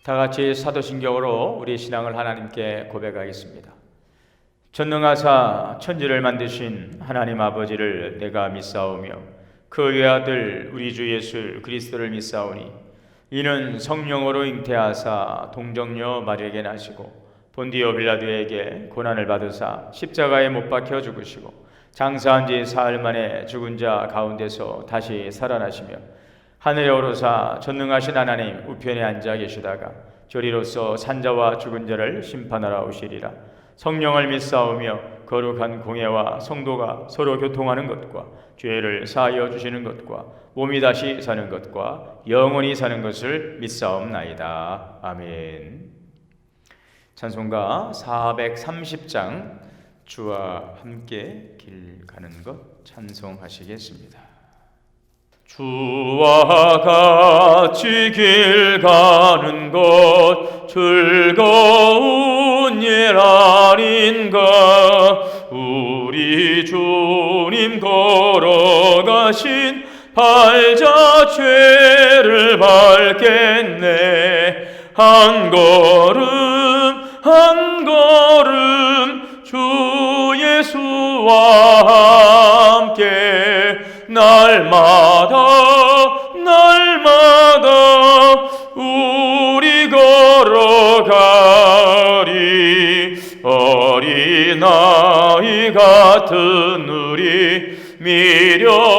다 같이 사도신경으로 우리 신앙을 하나님께 고백하겠습니다. 전능하사 천지를 만드신 하나님 아버지를 내가 믿사오며 그 외아들 우리 주 예수 그리스도를 믿사오니 이는 성령으로 잉태하사 동정녀 마리아에게 나시고 본디오 빌라도에게 고난을 받으사 십자가에 못 박혀 죽으시고 장사한 지 사흘 만에 죽은 자 가운데서 다시 살아나시며 하늘에 오르사 전능하신 하나님 우편에 앉아 계시다가 저리로서 산자와 죽은 자를 심판하러 오시리라. 성령을 믿사오며 거룩한 공예와 성도가 서로 교통하는 것과 죄를 사하여 주시는 것과 몸이 다시 사는 것과 영원히 사는 것을 믿사옵나이다. 아멘. 찬송가 430장 주와 함께 길 가는 것 찬송하시겠습니다. 주와 같이 길 가는 것 즐거운 일 아닌가. 우리 주님 걸어가신 발자 죄를 밟겠네. 한 걸음 한 걸음 주 예수와 함께 날마다 우리 걸어가리. 어린아이 같은 우리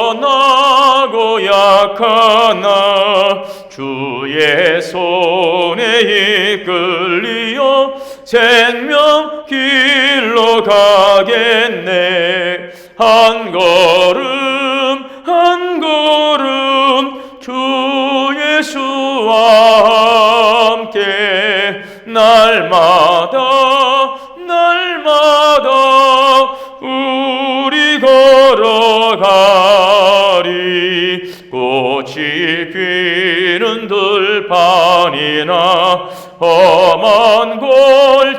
미련하고 약하나 주의 손에 이끌리어 생명 길로 가겠네. 한 걸음 한 걸음 주 예수와 함께 날마다 우리 걸어가리. 꽃이 피는 들판이나 험한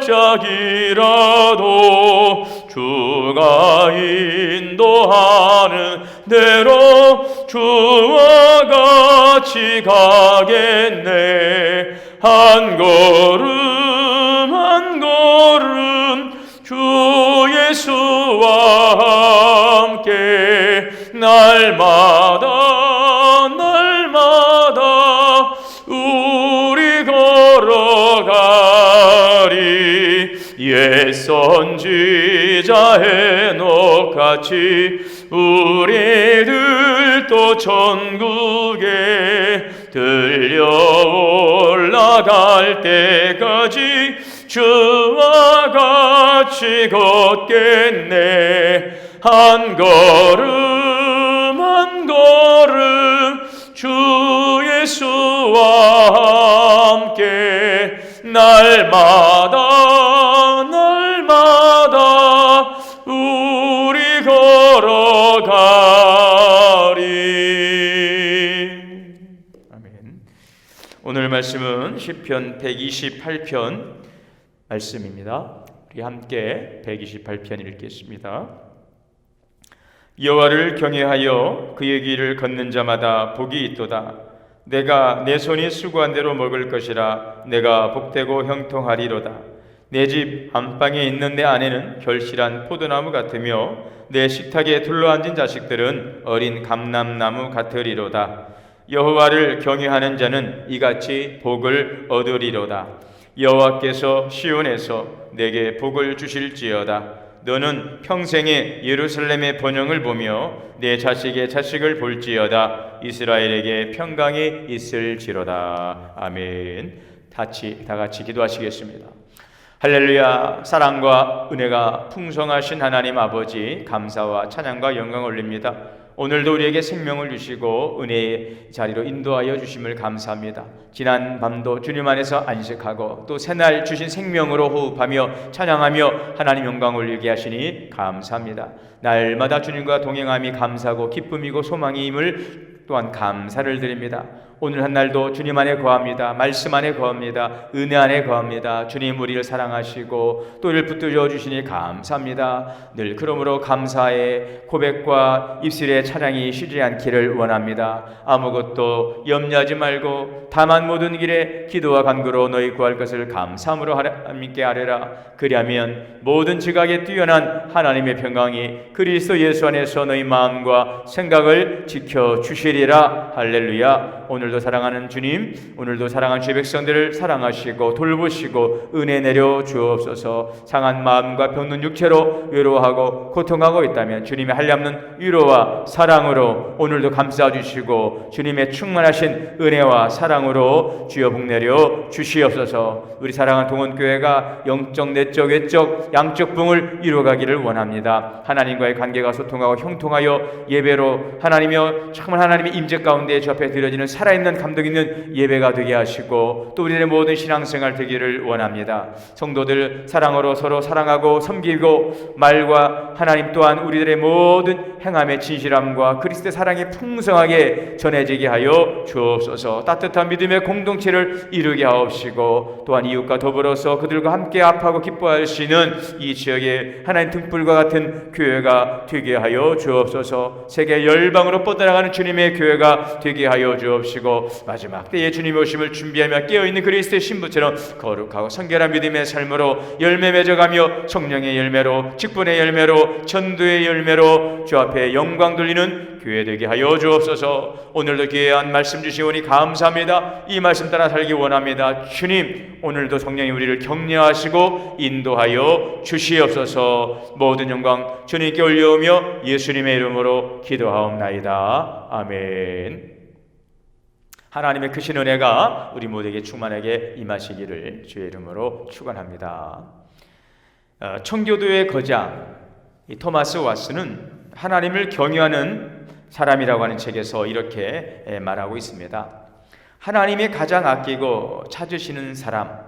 골짜기라도 주가 인도하는 대로 주와 같이 가겠네. 한 걸음 한 걸음 주 예수와 함께 날마다 우리 걸어가리. 옛 선지자 헤녹같이 우리들도 천국에 들려 올라갈 때까지 주와 같이 걷겠네. 한 걸음 한 걸음 주 예수와 함께 날마다 우리 걸어가리. 아멘. 오늘 말씀은 시편 128편 말씀입니다. 우리 함께 128편 읽겠습니다. 여호와를 경외하여 그의 길을 걷는 자마다 복이 있도다. 내가 내 손이 수고한 대로 먹을 것이라. 내가 복되고 형통하리로다. 내 집 안방에 있는 내 아내는 결실한 포도나무 같으며 내 식탁에 둘러앉은 자식들은 어린 감람나무 같으리로다. 여호와를 경외하는 자는 이같이 복을 얻으리로다. 여호와께서 시온에서 내게 복을 주실지어다. 너는 평생에 예루살렘의 번영을 보며 내 자식의 자식을 볼지어다. 이스라엘에게 평강이 있을지로다. 아멘. 다 같이 기도하시겠습니다. 할렐루야. 사랑과 은혜가 풍성하신 하나님 아버지, 감사와 찬양과 영광 올립니다. 오늘도 우리에게 생명을 주시고 은혜의 자리로 인도하여 주심을 감사합니다. 지난 밤도 주님 안에서 안식하고 또 새날 주신 생명으로 호흡하며 찬양하며 하나님 영광 올리게 하시니 감사합니다. 날마다 주님과 동행함이 감사하고 기쁨이고 소망임을 또한 감사를 드립니다. 오늘 한 날도 주님 안에 거합니다. 말씀 안에 거합니다. 은혜 안에 거합니다. 주님 우리를 사랑하시고 또 이를 붙들어 주시니 감사합니다. 늘 그러므로 감사의 고백과 입술의 찬양이 쉬지 않기를 원합니다. 아무것도 염려하지 말고 다만 모든 길에 기도와 간구로 너희 구할 것을 감사함으로 하나님께 아뢰라. 그리하면 모든 지각에 뛰어난 하나님의 평강이 그리스도 예수 안에서 너희 마음과 생각을 지켜주시리라. 할렐루야. 오늘도 사랑하는 주님, 오늘도 사랑하는 주의 백성들을 사랑하시고 돌보시고 은혜 내려 주옵소서. 상한 마음과 병든 육체로 외로워하고 고통하고 있다면 주님의 한량없는 위로와 사랑으로 오늘도 감싸주시고 주님의 충만하신 은혜와 사랑으로 주여 복내려 주시옵소서. 우리 사랑하는 동원교회가 영적, 내적, 외적, 양적 부흥을 이루어가기를 원합니다. 하나님과의 관계가 소통하고 형통하여 예배로 하나님이여 정말 하나님의 임재 가운데 주 앞에 드려지는 살아있는 감동 있는 예배가 되게 하시고 또 우리의 모든 신앙생활 되기를 원합니다. 성도들 사랑으로 서로 사랑하고 섬기고 말과 하나님 또한 우리들의 모든 행함의 진실함과 그리스도의 사랑이 풍성하게 전해지게 하여 주옵소서. 따뜻한 믿음의 공동체를 이루게 하옵시고 또한 이웃과 더불어서 그들과 함께 아파하고 기뻐할 수 있는 이 지역에 하나님 등불과 같은 교회가 되게 하여 주옵소서. 세계 열방으로 뻗어나가는 주님의 교회가 되게 하여 주옵시고 마지막 때에 주님의 오심을 준비하며 깨어있는 그리스도의 신부처럼 거룩하고 성결한 믿음의 삶으로 열매 맺어가며 성령의 열매로 직분의 열매로 전도의 열매로 주 앞에 영광 돌리는 교회 되게 하여 주옵소서. 오늘도 귀한 말씀 주시오니 감사합니다. 이 말씀 따라 살기 원합니다. 주님 오늘도 성령이 우리를 격려하시고 인도하여 주시옵소서. 모든 영광 주님께 올려오며 예수님의 이름으로 기도하옵나이다. 아멘. 하나님의 크신 은혜가 우리 모두에게 충만하게 임하시기를 주의 이름으로 축원합니다. 청교도의 거장 토마스 왓슨은 하나님을 경외하는 사람이라고 하는 책에서 이렇게 말하고 있습니다. 하나님이 가장 아끼고 찾으시는 사람,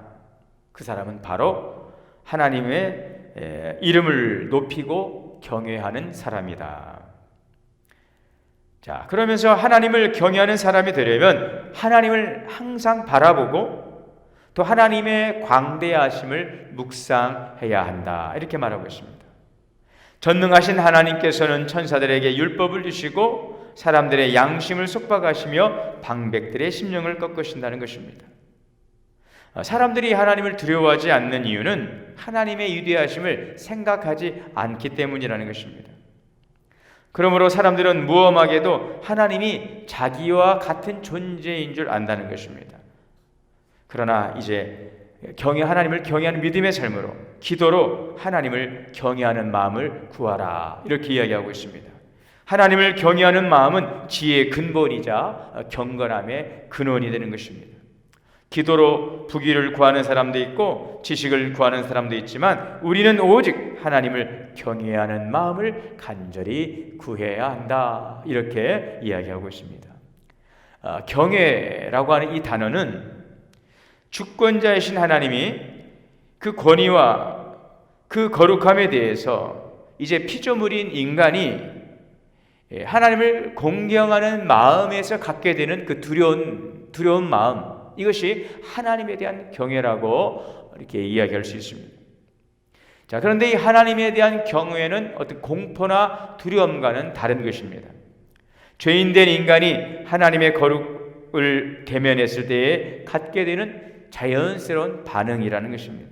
그 사람은 바로 하나님의 이름을 높이고 경외하는 사람이다. 자, 그러면서 하나님을 경외하는 사람이 되려면 하나님을 항상 바라보고 또 하나님의 광대하심을 묵상해야 한다. 이렇게 말하고 있습니다. 전능하신 하나님께서는 천사들에게 율법을 주시고 사람들의 양심을 속박하시며 방백들의 심령을 꺾으신다는 것입니다. 사람들이 하나님을 두려워하지 않는 이유는 하나님의 위대하심을 생각하지 않기 때문이라는 것입니다. 그러므로 사람들은 무엄하게도 하나님이 자기와 같은 존재인 줄 안다는 것입니다. 그러나 이제 하나님을 경외하는 믿음의 삶으로 기도로 하나님을 경외하는 마음을 구하라 이렇게 이야기하고 있습니다. 하나님을 경외하는 마음은 지혜의 근본이자 경건함의 근원이 되는 것입니다. 기도로 부귀를 구하는 사람도 있고 지식을 구하는 사람도 있지만 우리는 오직 하나님을 경외하는 마음을 간절히 구해야 한다 이렇게 이야기하고 있습니다. 경외라고 하는 이 단어는 주권자이신 하나님이 그 권위와 그 거룩함에 대해서 이제 피조물인 인간이 하나님을 공경하는 마음에서 갖게 되는 그 두려운 마음, 이것이 하나님에 대한 경외라고 이렇게 이야기할 수 있습니다. 자, 그런데 이 하나님에 대한 경외는 어떤 공포나 두려움과는 다른 것입니다. 죄인된 인간이 하나님의 거룩을 대면했을 때에 갖게 되는 자연스러운 반응이라는 것입니다.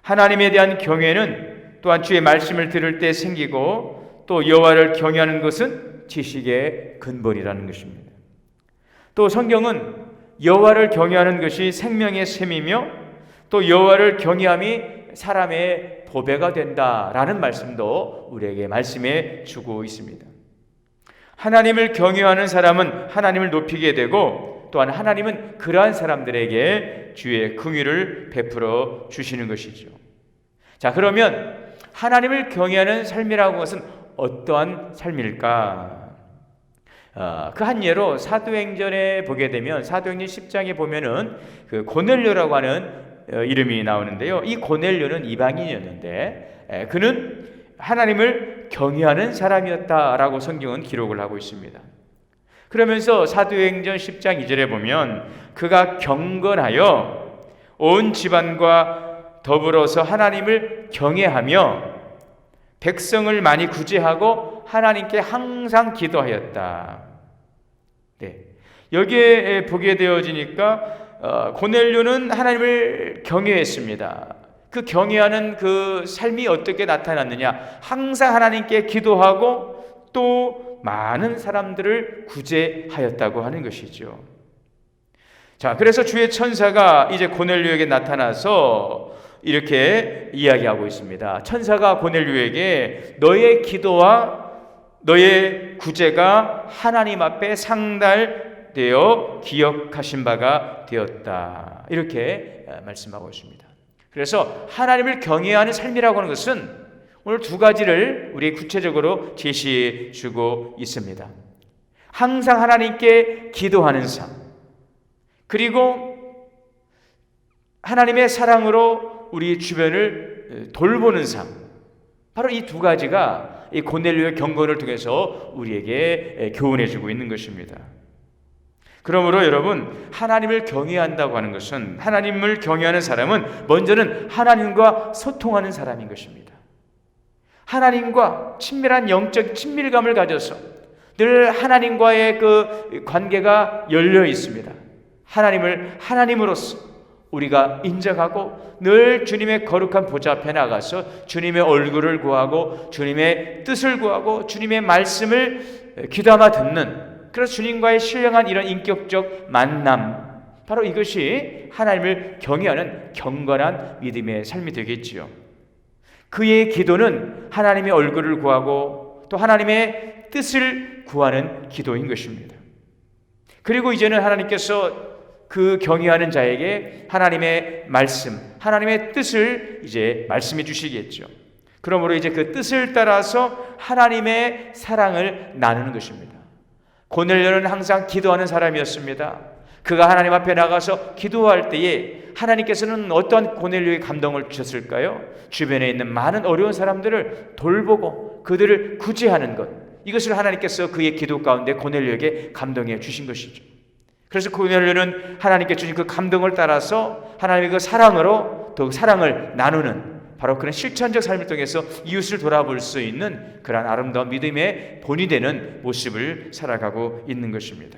하나님에 대한 경외는 또한 주의 말씀을 들을 때 생기고 또 여호와를 경외하는 것은 지식의 근본이라는 것입니다. 또 성경은 여호와를 경외하는 것이 생명의 샘이며 또 여호와를 경외함이 사람의 보배가 된다라는 말씀도 우리에게 말씀해 주고 있습니다. 하나님을 경외하는 사람은 하나님을 높이게 되고 또한 하나님은 그러한 사람들에게 주의 긍휼을 베풀어 주시는 것이죠. 자, 그러면 하나님을 경외하는 삶이라고 하는 것은 어떠한 삶일까? 그 한 예로 사도행전에 보게 되면 사도행전 10장에 보면은 그 고넬료라고 하는 이름이 나오는데요. 이 고넬료는 이방인이었는데 그는 하나님을 경외하는 사람이었다라고 성경은 기록을 하고 있습니다. 그러면서 사도행전 10장 2절에 보면 그가 경건하여 온 집안과 더불어서 하나님을 경외하며 백성을 많이 구제하고 하나님께 항상 기도하였다. 네. 여기에 보게 되어지니까 고넬료는 하나님을 경외했습니다. 그 경외하는 그 삶이 어떻게 나타났느냐? 항상 하나님께 기도하고 또 많은 사람들을 구제하였다고 하는 것이죠. 자, 그래서 주의 천사가 이제 고넬료에게 나타나서 이렇게 이야기하고 있습니다. 천사가 고넬료에게 너의 기도와 너의 구제가 하나님 앞에 상달되어 기억하신 바가 되었다. 이렇게 말씀하고 있습니다. 그래서 하나님을 경외하는 삶이라고 하는 것은 오늘 두 가지를 우리 구체적으로 제시해 주고 있습니다. 항상 하나님께 기도하는 삶, 그리고 하나님의 사랑으로 우리 주변을 돌보는 삶, 바로 이 두 가지가 이 고넬료의 경건을 통해서 우리에게 교훈해 주고 있는 것입니다. 그러므로 여러분, 하나님을 경외한다고 하는 것은, 하나님을 경외하는 사람은 먼저는 하나님과 소통하는 사람인 것입니다. 하나님과 친밀한 영적 친밀감을 가져서 늘 하나님과의 그 관계가 열려 있습니다. 하나님을 하나님으로서 우리가 인정하고 늘 주님의 거룩한 보좌 앞에 나가서 주님의 얼굴을 구하고 주님의 뜻을 구하고 주님의 말씀을 귀담아 듣는, 그래서 주님과의 신령한 이런 인격적 만남, 바로 이것이 하나님을 경외하는 경건한 믿음의 삶이 되겠지요. 그의 기도는 하나님의 얼굴을 구하고 또 하나님의 뜻을 구하는 기도인 것입니다. 그리고 이제는 하나님께서 그 경외하는 자에게 하나님의 말씀, 하나님의 뜻을 이제 말씀해 주시겠죠. 그러므로 이제 그 뜻을 따라서 하나님의 사랑을 나누는 것입니다. 고넬료는 항상 기도하는 사람이었습니다. 그가 하나님 앞에 나가서 기도할 때에 하나님께서는 어떤 고넬료의 감동을 주셨을까요? 주변에 있는 많은 어려운 사람들을 돌보고 그들을 구제하는 것, 이것을 하나님께서 그의 기도 가운데 고넬료에게 감동해 주신 것이죠. 그래서 고넬료는 하나님께 주신 그 감동을 따라서 하나님의 그 사랑으로 더 사랑을 나누는, 바로 그런 실천적 삶을 통해서 이웃을 돌아볼 수 있는 그런 아름다운 믿음의 본이 되는 모습을 살아가고 있는 것입니다.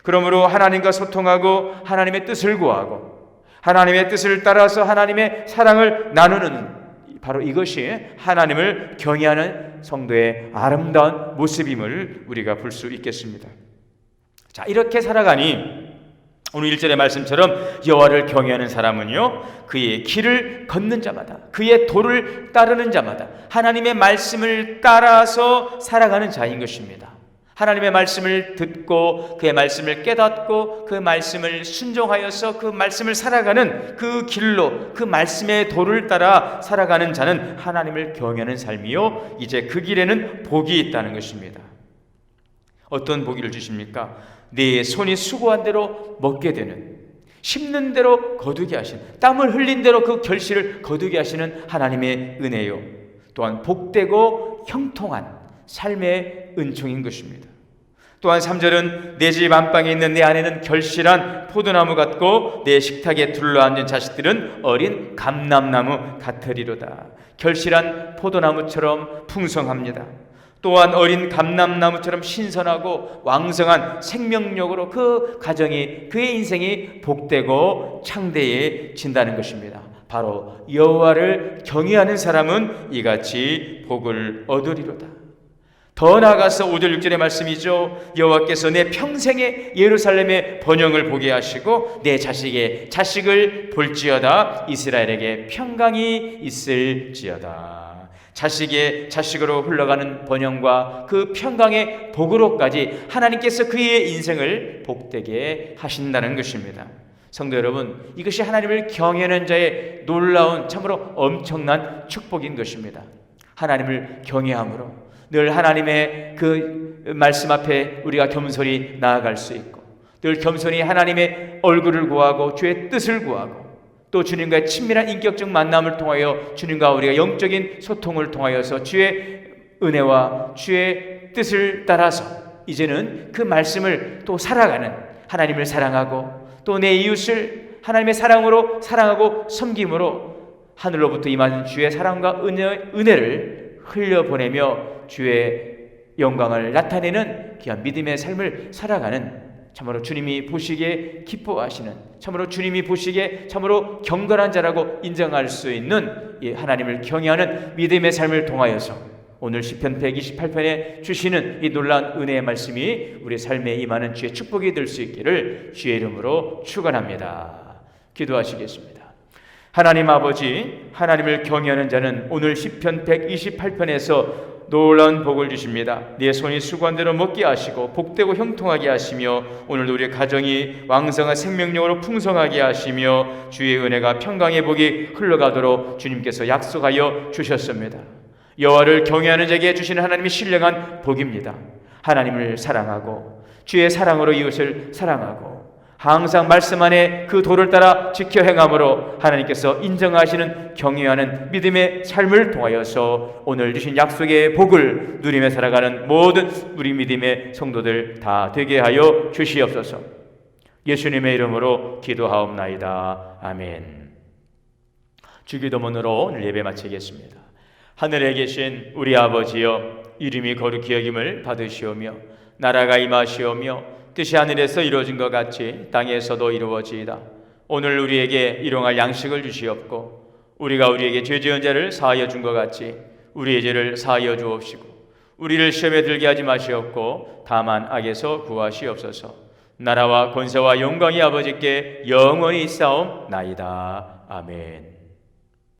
그러므로 하나님과 소통하고 하나님의 뜻을 구하고 하나님의 뜻을 따라서 하나님의 사랑을 나누는, 바로 이것이 하나님을 경외하는 성도의 아름다운 모습임을 우리가 볼 수 있겠습니다. 자, 이렇게 살아가니 오늘 1절의 말씀처럼 여호와를 경외하는 사람은요, 그의 길을 걷는 자마다, 그의 도를 따르는 자마다 하나님의 말씀을 따라서 살아가는 자인 것입니다. 하나님의 말씀을 듣고 그의 말씀을 깨닫고 그 말씀을 순종하여서 그 말씀을 살아가는 그 길로, 그 말씀의 도를 따라 살아가는 자는 하나님을 경외하는 삶이요, 이제 그 길에는 복이 있다는 것입니다. 어떤 복을 주십니까? 네 손이 수고한 대로 먹게 되는, 심는 대로 거두게 하신, 땀을 흘린 대로 그 결실을 거두게 하시는 하나님의 은혜요, 또한 복되고 형통한 삶의 은총인 것입니다. 또한 3절은 내 집 안방에 있는 내 아내는 결실한 포도나무 같고 내 식탁에 둘러앉은 자식들은 어린 감람나무 같으리로다. 결실한 포도나무처럼 풍성합니다. 또한 어린 감람나무처럼 신선하고 왕성한 생명력으로 그 가정이, 그의 인생이 복되고 창대해진다는 것입니다. 바로 여호와를 경외하는 사람은 이같이 복을 얻으리로다. 더 나아가서 5절 6절의 말씀이죠. 여호와께서 내 평생에 예루살렘의 번영을 보게 하시고 내 자식의 자식을 볼지어다. 이스라엘에게 평강이 있을지어다. 자식의 자식으로 흘러가는 번영과 그 평강의 복으로까지 하나님께서 그의 인생을 복되게 하신다는 것입니다. 성도 여러분, 이것이 하나님을 경외하는 자의 놀라운, 참으로 엄청난 축복인 것입니다. 하나님을 경외함으로 늘 하나님의 그 말씀 앞에 우리가 겸손히 나아갈 수 있고, 늘 겸손히 하나님의 얼굴을 구하고 주의 뜻을 구하고, 또 주님과의 친밀한 인격적 만남을 통하여 주님과 우리가 영적인 소통을 통하여서 주의 은혜와 주의 뜻을 따라서 이제는 그 말씀을 또 살아가는, 하나님을 사랑하고 또 내 이웃을 하나님의 사랑으로 사랑하고 섬김으로 하늘로부터 임하는 주의 사랑과 은혜를 흘려보내며 주의 영광을 나타내는 귀한 믿음의 삶을 살아가는, 참으로 주님이 보시기에 기뻐하시는, 참으로 주님이 보시기에 참으로 경건한 자라고 인정할 수 있는 이 하나님을 경외하는 믿음의 삶을 통하여서 오늘 시편 128편에 주시는 이 놀라운 은혜의 말씀이 우리 삶에 임하는 주의 축복이 될 수 있기를 주의 이름으로 축원합니다. 기도하시겠습니다. 하나님 아버지, 하나님을 경외하는 자는 오늘 시편 128편에서 놀라운 복을 주십니다. 네 손이 수고한 대로 먹게 하시고 복되고 형통하게 하시며 오늘도 우리의 가정이 왕성한 생명력으로 풍성하게 하시며 주의 은혜가 평강의 복이 흘러가도록 주님께서 약속하여 주셨습니다. 여호와를 경외하는 자에게 주시는 하나님이 신령한 복입니다. 하나님을 사랑하고 주의 사랑으로 이웃을 사랑하고 항상 말씀 안에 그 도를 따라 지켜 행함으로 하나님께서 인정하시는 경외하는 믿음의 삶을 통하여서 오늘 주신 약속의 복을 누리며 살아가는 모든 우리 믿음의 성도들 다 되게 하여 주시옵소서. 예수님의 이름으로 기도하옵나이다. 아멘. 주기도문으로 오늘 예배 마치겠습니다. 하늘에 계신 우리 아버지여, 이름이 거룩히 여김을 받으시오며 나라가 임하시오며 뜻이 하늘에서 이루어진 것 같이 땅에서도 이루어지이다. 오늘 우리에게 일용할 양식을 주시옵고 우리가 우리에게 죄 지은 자를 사하여 준 것 같이 우리의 죄를 사하여 주옵시고 우리를 시험에 들게 하지 마시옵고 다만 악에서 구하시옵소서. 나라와 권세와 영광이 아버지께 영원히 있사옵나이다. 아멘.